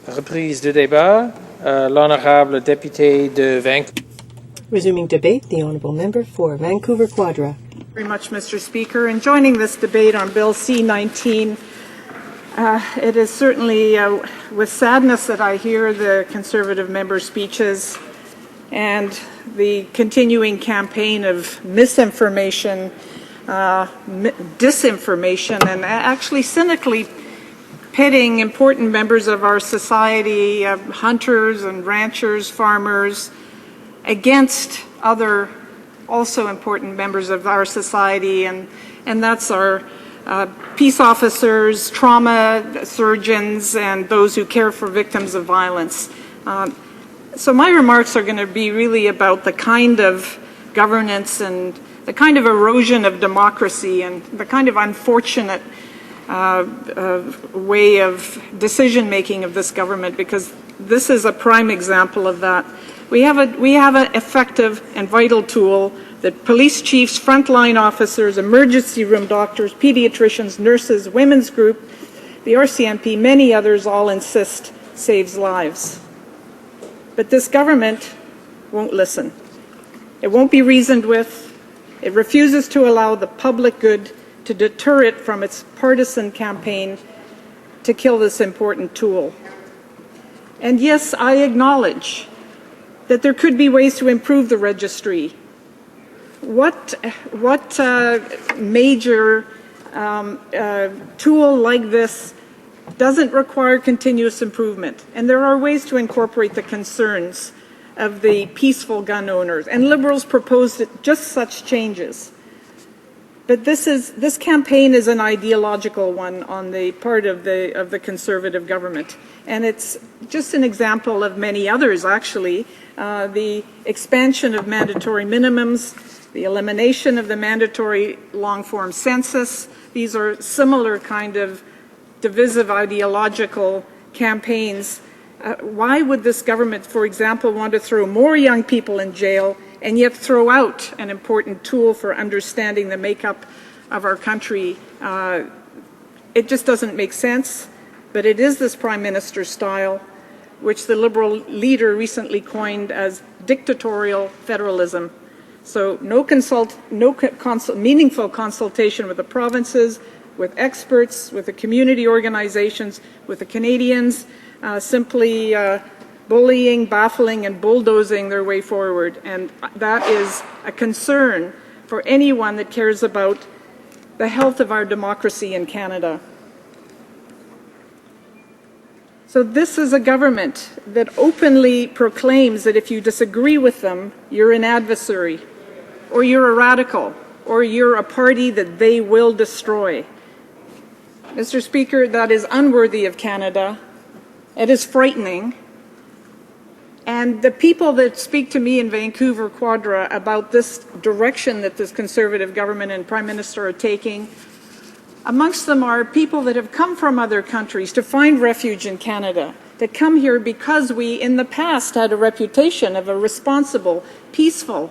Reprise de débat. L'honorable député de Vancouver. Resuming debate, the honourable member for Vancouver Quadra. Very much, Mr. Speaker. In joining this debate on Bill C-19, it is certainly with sadness that I hear the Conservative member speeches and the continuing campaign of misinformation, disinformation, and actually cynically pitting important members of our society, hunters and ranchers, farmers, against other also important members of our society, and that's our peace officers, trauma surgeons, and those who care for victims of violence. So my remarks are going to be really about the kind of governance and the kind of erosion of democracy and the kind of unfortunate way of decision-making of this government, because this is a prime example of that. We have an effective and vital tool that police chiefs, frontline officers, emergency room doctors, pediatricians, nurses, women's group, the RCMP, many others all insist saves lives. But this government won't listen. It won't be reasoned with. It refuses to allow the public good to deter it from its partisan campaign to kill this important tool. And yes, I acknowledge that there could be ways to improve the registry. What major tool like this doesn't require continuous improvement? And there are ways to incorporate the concerns of the peaceful gun owners, and Liberals proposed just such changes. But this campaign is an ideological one on the part of the Conservative government, and it's just an example of many others. Actually, the expansion of mandatory minimums, the elimination of the mandatory long-form census. These are similar kind of divisive ideological campaigns. Why would this government, for example, want to throw more young people in jail and yet throw out an important tool for understanding the makeup of our country? It just doesn't make sense, but it is this Prime Minister's style, which the Liberal leader recently coined as dictatorial federalism. So no meaningful consultation with the provinces, with experts, with the community organizations, with the Canadians, simply bullying, baffling, and bulldozing their way forward. And that is a concern for anyone that cares about the health of our democracy in Canada. So this is a government that openly proclaims that if you disagree with them, you're an adversary, or you're a radical, or you're a party that they will destroy. Mr. Speaker, that is unworthy of Canada. It is frightening. And the people that speak to me in Vancouver Quadra about this direction that this Conservative government and Prime Minister are taking, amongst them are people that have come from other countries to find refuge in Canada, that come here because we in the past had a reputation of a responsible, peaceful,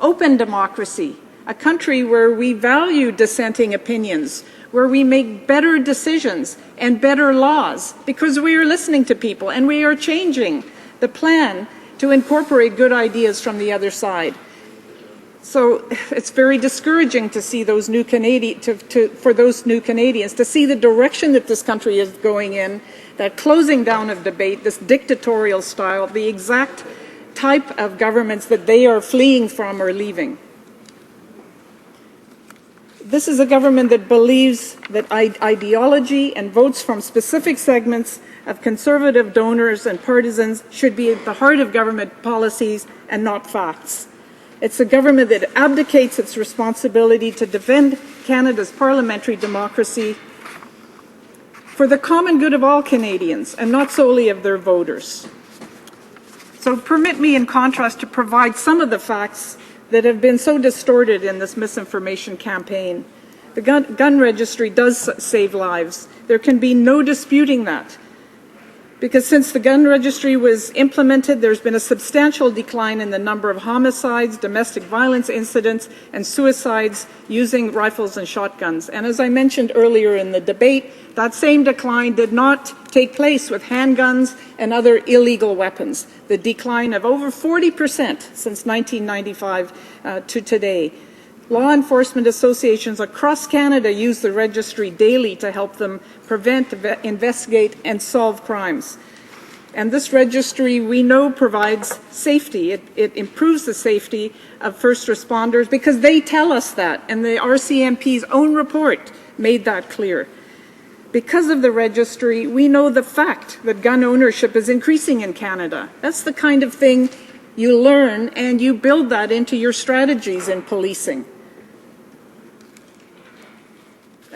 open democracy, a country where we value dissenting opinions, where we make better decisions and better laws because we are listening to people and we are changing the plan to incorporate good ideas from the other side. So it's very discouraging to see those new for those new Canadians to see the direction that this country is going in, that closing down of debate, this dictatorial style, the exact type of governments that they are fleeing from or leaving. This is a government that believes that ideology and votes from specific segments of Conservative donors and partisans should be at the heart of government policies and not facts. It's a government that abdicates its responsibility to defend Canada's parliamentary democracy for the common good of all Canadians and not solely of their voters. So permit me, in contrast, to provide some of the facts that have been so distorted in this misinformation campaign. The gun registry does save lives. There can be no disputing that, because since the gun registry was implemented, there's been a substantial decline in the number of homicides, domestic violence incidents, and suicides using rifles and shotguns. And as I mentioned earlier in the debate, that same decline did not take place with handguns and other illegal weapons. The decline of over 40% since 1995 to today. Law enforcement associations across Canada use the registry daily to help them prevent, investigate, and solve crimes. And this registry, we know, provides safety. It improves the safety of first responders because they tell us that, and the RCMP's own report made that clear. Because of the registry, we know the fact that gun ownership is increasing in Canada. That's the kind of thing you learn, and you build that into your strategies in policing.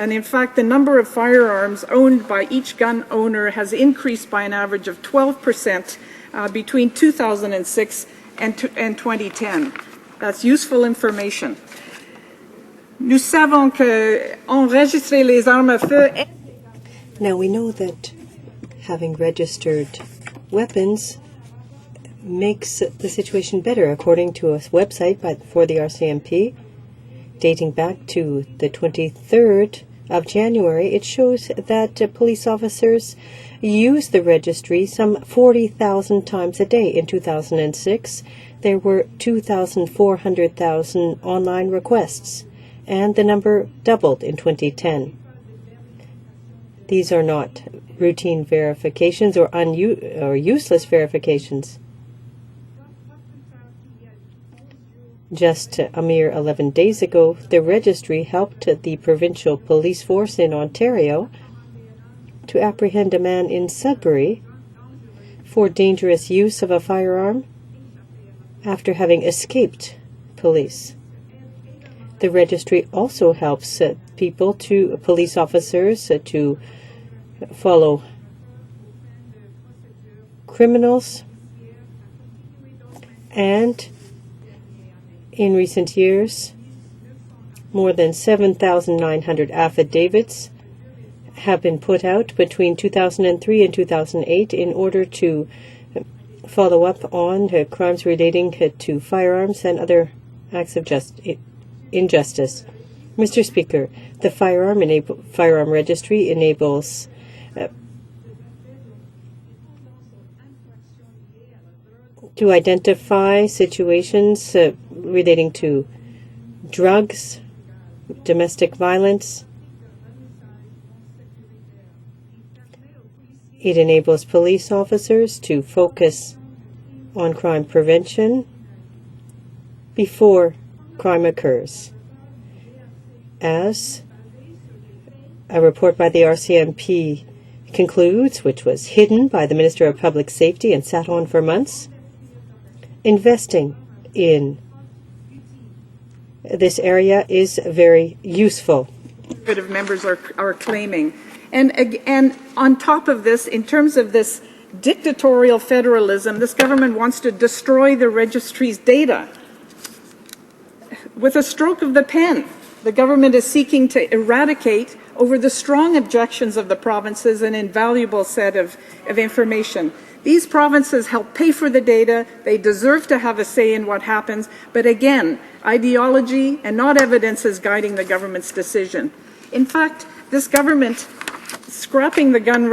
And in fact, the number of firearms owned by each gun owner has increased by an average of 12% between 2006 and 2010. That's useful information. Nous savons que enregistrer les armes à feu. Now we know that having registered weapons makes the situation better, according to a website for the RCMP dating back to the 23rd of January. It shows that police officers use the registry some 40,000 times a day. In 2006, there were 2,400,000 online requests, and the number doubled in 2010. These are not routine verifications or useless verifications. Just a mere 11 days ago, the registry helped the provincial police force in Ontario to apprehend a man in Sudbury for dangerous use of a firearm after having escaped police. The registry also helps police officers to follow criminals, and in recent years, more than 7,900 affidavits have been put out between 2003 and 2008 in order to follow up on crimes relating to firearms and other acts of injustice. Mr. Speaker, the firearm registry enables to identify situations relating to drugs, domestic violence. It enables police officers to focus on crime prevention before crime occurs. As a report by the RCMP concludes, which was hidden by the Minister of Public Safety and sat on for months, investing in this area is very useful. Conservative members are claiming. And on top of this, in terms of this dictatorial federalism, this government wants to destroy the registry's data. With a stroke of the pen, the government is seeking to eradicate over the strong objections of the provinces an invaluable set of information. These provinces help pay for the data. They deserve to have a say in what happens. But again, ideology and not evidence is guiding the government's decision. In fact, this government, scrapping the gun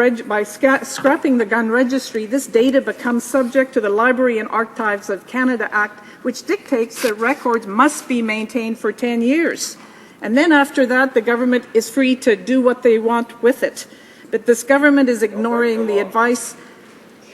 registry, this data becomes subject to the Library and Archives of Canada Act, which dictates that records must be maintained for 10 years. And then after that, the government is free to do what they want with it. But this government is ignoring the advice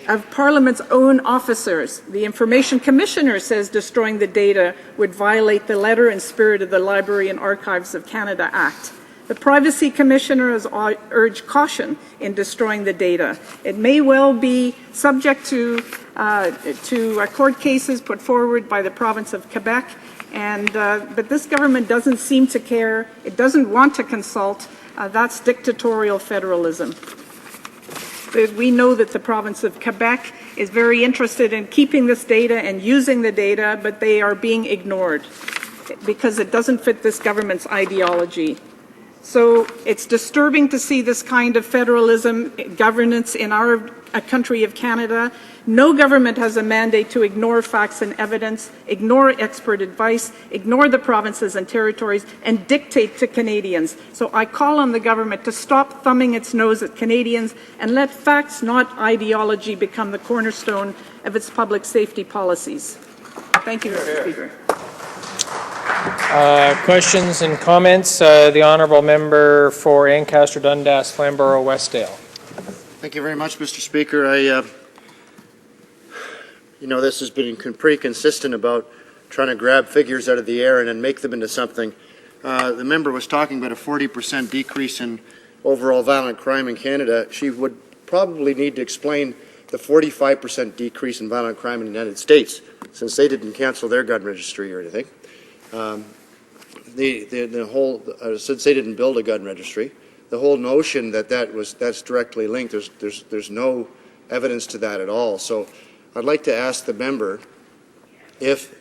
of Parliament's own officers. The Information Commissioner says destroying the data would violate the letter and spirit of the Library and Archives of Canada Act. The Privacy Commissioner has urged caution in destroying the data. It may well be subject to court cases put forward by the province of Quebec, but this government doesn't seem to care. It doesn't want to consult. That's dictatorial federalism. We know that the province of Quebec is very interested in keeping this data and using the data, but they are being ignored because it doesn't fit this government's ideology. So it's disturbing to see this kind of federalism governance in our a country of Canada. No government has a mandate to ignore facts and evidence, ignore expert advice, ignore the provinces and territories, and dictate to Canadians. So I call on the government to stop thumbing its nose at Canadians and let facts, not ideology, become the cornerstone of its public safety policies. Thank you, Mr. Speaker. Questions and comments? The Honourable Member for Ancaster, Dundas, Flamborough, Westdale. Thank you very much, Mr. Speaker. This has been pretty consistent about trying to grab figures out of the air and then make them into something. The member was talking about a 40% decrease in overall violent crime in Canada. She would probably need to explain the 45% decrease in violent crime in the United States, since they didn't cancel their gun registry or anything. Since they didn't build a gun registry, the whole notion that that's directly linked, there's no evidence to that at all. So I'd like to ask the member if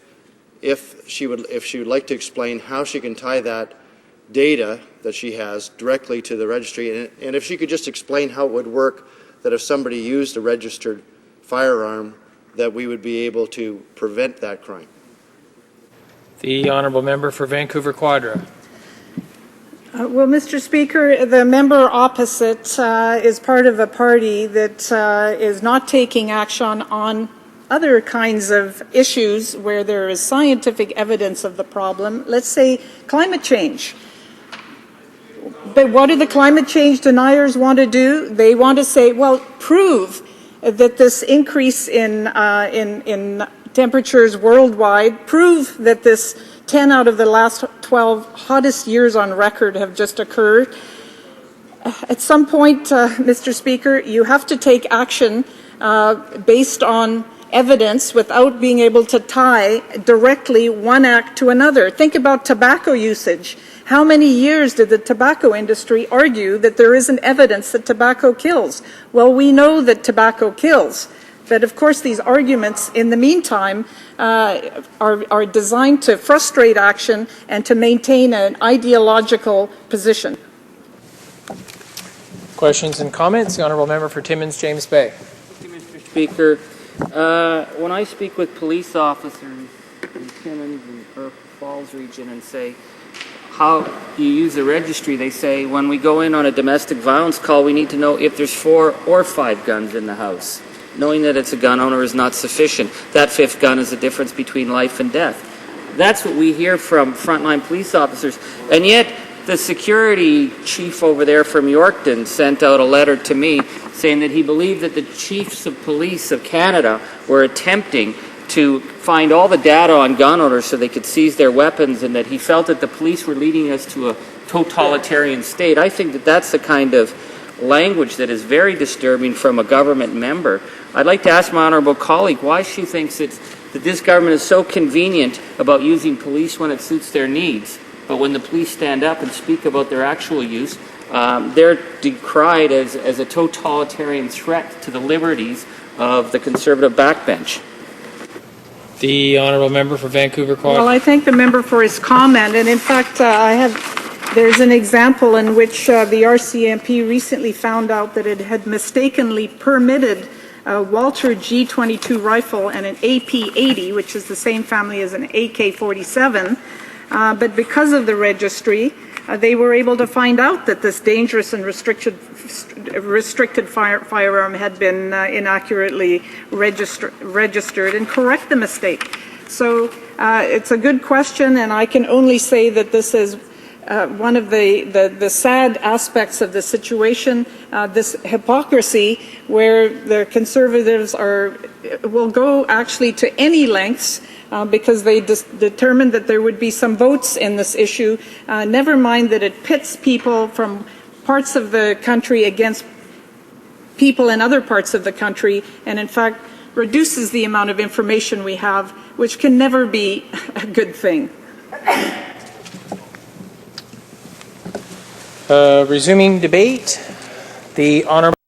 she would like to explain how she can tie that data that she has directly to the registry, and if she could just explain how it would work that if somebody used a registered firearm, that we would be able to prevent that crime. The Honourable Member for Vancouver Quadra. Well, Mr. Speaker, the member opposite is part of a party that is not taking action on other kinds of issues where there is scientific evidence of the problem. Let's say climate change. But what do the climate change deniers want to do? They want to say, well, prove that this increase in temperatures worldwide, prove that this 10 out of the last 12 hottest years on record have just occurred. At some point, Mr. Speaker, you have to take action based on evidence without being able to tie directly one act to another. Think about tobacco usage. How many years did the tobacco industry argue that there isn't evidence that tobacco kills? Well, we know that tobacco kills. But of course, these arguments, in the meantime, are designed to frustrate action and to maintain an ideological position. Questions and comments? The Honourable Member for Timmins, James Bay. Thank you, Mr. Speaker. When I speak with police officers in Timmins and Burke Falls region and say, how do you use the registry? They say, when we go in on a domestic violence call, we need to know if there's 4 or 5 guns in the house. Knowing that it's a gun owner is not sufficient. That 5th gun is the difference between life and death. That's what we hear from frontline police officers. And yet, the security chief over there from Yorkton sent out a letter to me saying that he believed that the chiefs of police of Canada were attempting to find all the data on gun owners so they could seize their weapons, and that he felt that the police were leading us to a totalitarian state. I think that that's the kind of language that is very disturbing from a government member. I'd like to ask my honourable colleague why she thinks that this government is so convenient about using police when it suits their needs, but when the police stand up and speak about their actual use, they're decried as a totalitarian threat to the liberties of the Conservative backbench. The Honourable Member for Vancouver Quadra. Well, I thank the member for his comment, and in fact, there's an example in which the RCMP recently found out that it had mistakenly permitted a Walter G22 rifle and an AP80, which is the same family as an AK-47, but because of the registry, they were able to find out that this dangerous and restricted firearm had been inaccurately registered and correct the mistake. So it's a good question, and I can only say that this is one of the sad aspects of the situation, this hypocrisy where the Conservatives will go actually to any lengths because they determined that there would be some votes in this issue, never mind that it pits people from parts of the country against people in other parts of the country, and in fact reduces the amount of information we have, which can never be a good thing. Resuming debate, the Honourable